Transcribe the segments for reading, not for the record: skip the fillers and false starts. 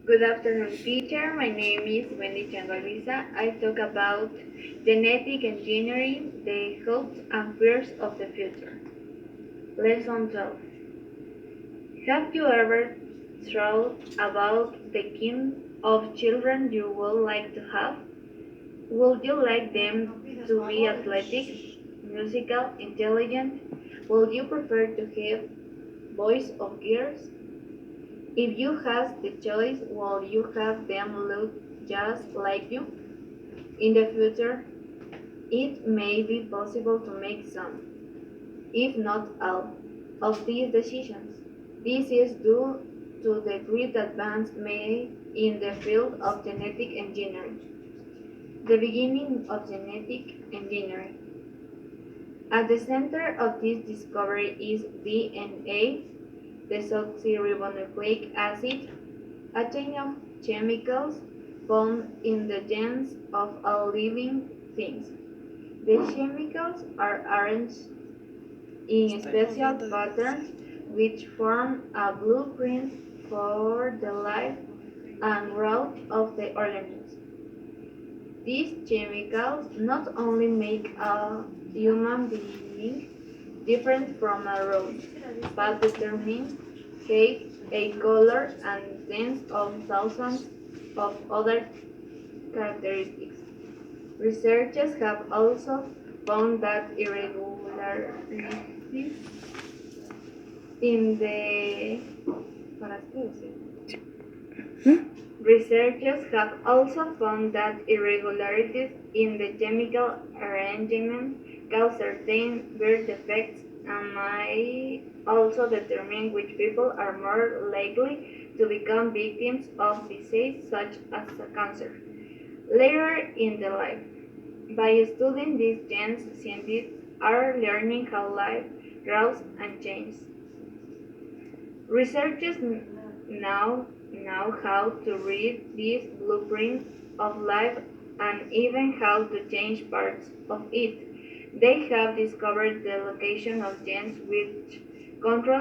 Good afternoon, teacher. My name is Wendy Changalvisa. I talk about genetic engineering, the hopes and fears of the future. Lesson 12. Have you ever thought about the kind of children you would like to have? Would you like them to be athletic, musical, intelligent? Would you prefer to have boys or girls? If you have the choice, will you have them look just like you? In the future, it may be possible to make some, if not all, of these decisions. This is due to the great advance made in the field of genetic engineering. The beginning of genetic engineering. At the center of this discovery is DNA, desoxyribonucleic acid, a chain of chemicals found in the genes of all living things. The chemicals are arranged in special patterns which form a blueprint for the life and growth of the organism. These chemicals not only make a human being different from a rose, but determine shape, a color, and tens of thousands of other characteristics. Researchers have also found that irregularities in the Researchers have also found that irregularities in the chemical arrangement cause certain birth defects and may also determine which people are more likely to become victims of disease such as cancer later in the life. By studying these genes, scientists are learning how life grows and changes. Researchers now know how to read this blueprint of life and even how to change parts of it. They have discovered the location of genes which control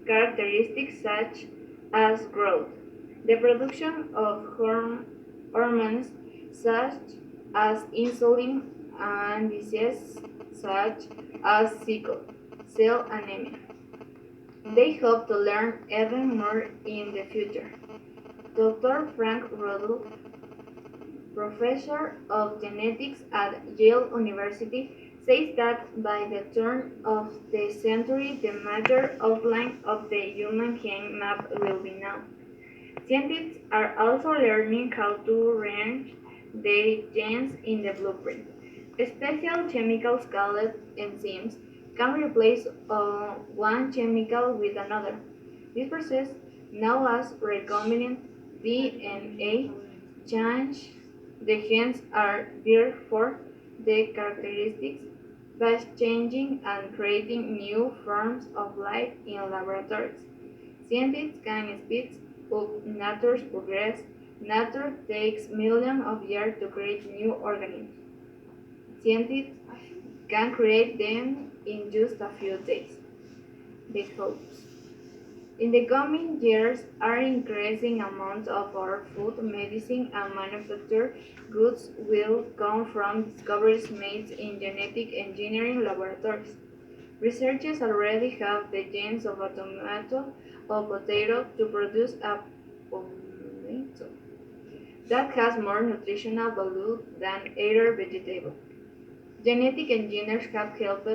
characteristics such as growth, the production of hormones such as insulin, and diseases such as sickle cell anemia. They hope to learn even more in the future. Dr. Frank Rudolph, professor of genetics at Yale University, says that by the turn of the century, the major outline of the human gene map will be known. Scientists are also learning how to rearrange the genes in the blueprint. Special chemicals called enzymes can replace one chemical with another. This process, known as recombinant DNA, change the genes are therefore the characteristics by changing and creating new forms of life in laboratories. Scientists can speed up nature's progress. Nature takes millions of years to create new organisms. Scientists can create them in just a few days. The hopes. In the coming years, our increasing amount of our food, medicine, and manufactured goods will come from discoveries made in genetic engineering laboratories. Researchers already have the genes of a tomato or potato to produce a tomato that has more nutritional value than either vegetable. Genetic engineers have helped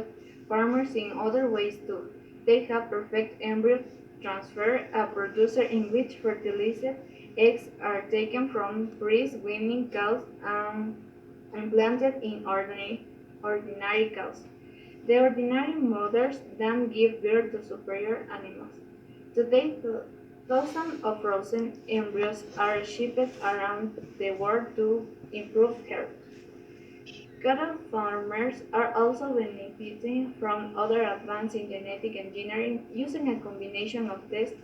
farmers in other ways too. They have perfect embryo transfer, a procedure in which fertilized eggs are taken from breast-winning cows and implanted in ordinary cows. The ordinary mothers then give birth to superior animals. Today, thousands of frozen embryos are shipped around the world to improve health. Cattle farmers are also benefiting from other advances in genetic engineering using a combination of tests,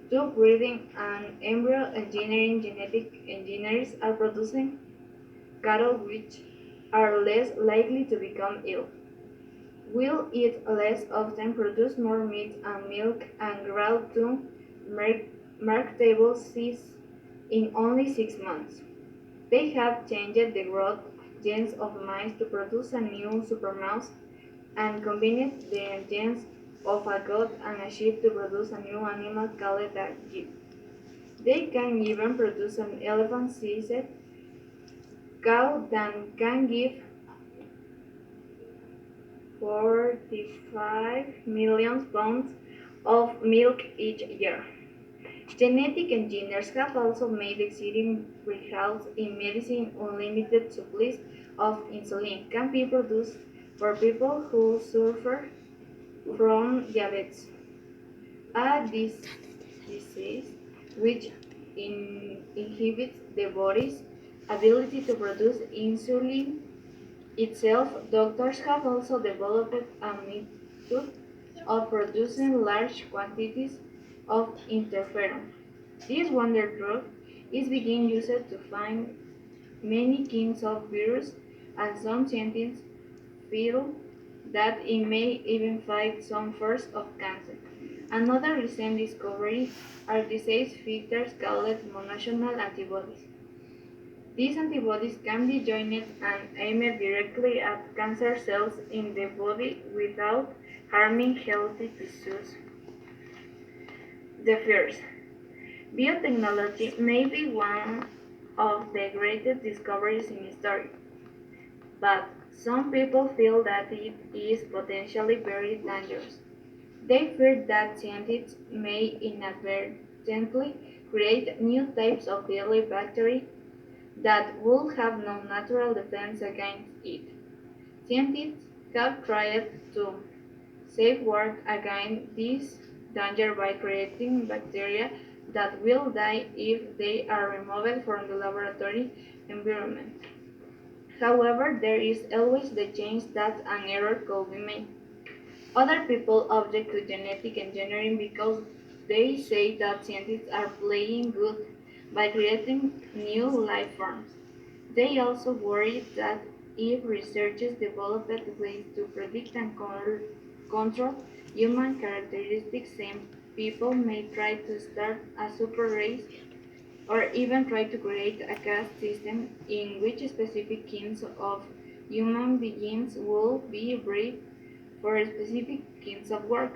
tube breeding, and embryo engineering. Genetic engineers are producing cattle which are less likely to become ill. will eat less often, produce more meat and milk, and grow to marketable size in only 6 months. They have changed the growth genes of mice to produce a new supermouse and combined the genes of a goat and a sheep to produce a new animal called a sheep. They can even produce an elephant-sized cow that can give 45 million pounds of milk each year. Genetic engineers have also made exciting breakthroughs in medicine. Unlimited supplies of insulin can be produced for people who suffer from diabetes, a disease which inhibits the body's ability to produce insulin itself. Doctors have also developed a method of producing large quantities of interferon. This wonder drug is being used to find many kinds of viruses, and some scientists feel that it may even fight some forms of cancer. Another recent discovery are disease vectors called monoclonal antibodies. These antibodies can be joined and aimed directly at cancer cells in the body without harming healthy tissues. The first, biotechnology may be one of the greatest discoveries in history, but some people feel that it is potentially very dangerous. They fear that scientists may inadvertently create new types of deadly bacteria that would have no natural defense against it. Scientists have tried to safeguard against this danger by creating bacteria that will die if they are removed from the laboratory environment. However, there is always the chance that an error could be made. Other people object to genetic engineering because they say that scientists are playing good by creating new life forms. They also worry that if researchers develop ways to predict and control human characteristics, some people may try to start a super race or even try to create a caste system in which specific kinds of human beings will be bred for specific kinds of work.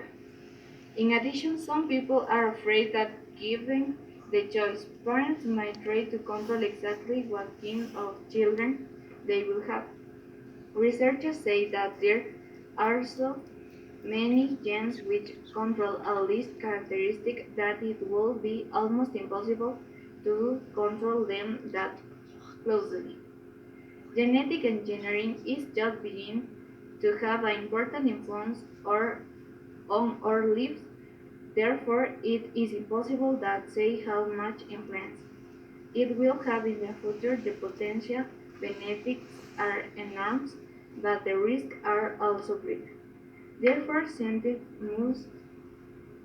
In addition, some people are afraid that given the choice, parents might try to control exactly what kind of children they will have. Researchers say that there are so many genes which control a list characteristic that it will be almost impossible to control them that closely. Genetic engineering is just beginning to have an important influence on our lives. Therefore, it is impossible to say how much influence it will have in the future. The potential benefits are enormous, but the risks are also great. Therefore, scientists must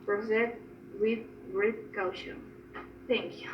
proceed with great caution. Thank you.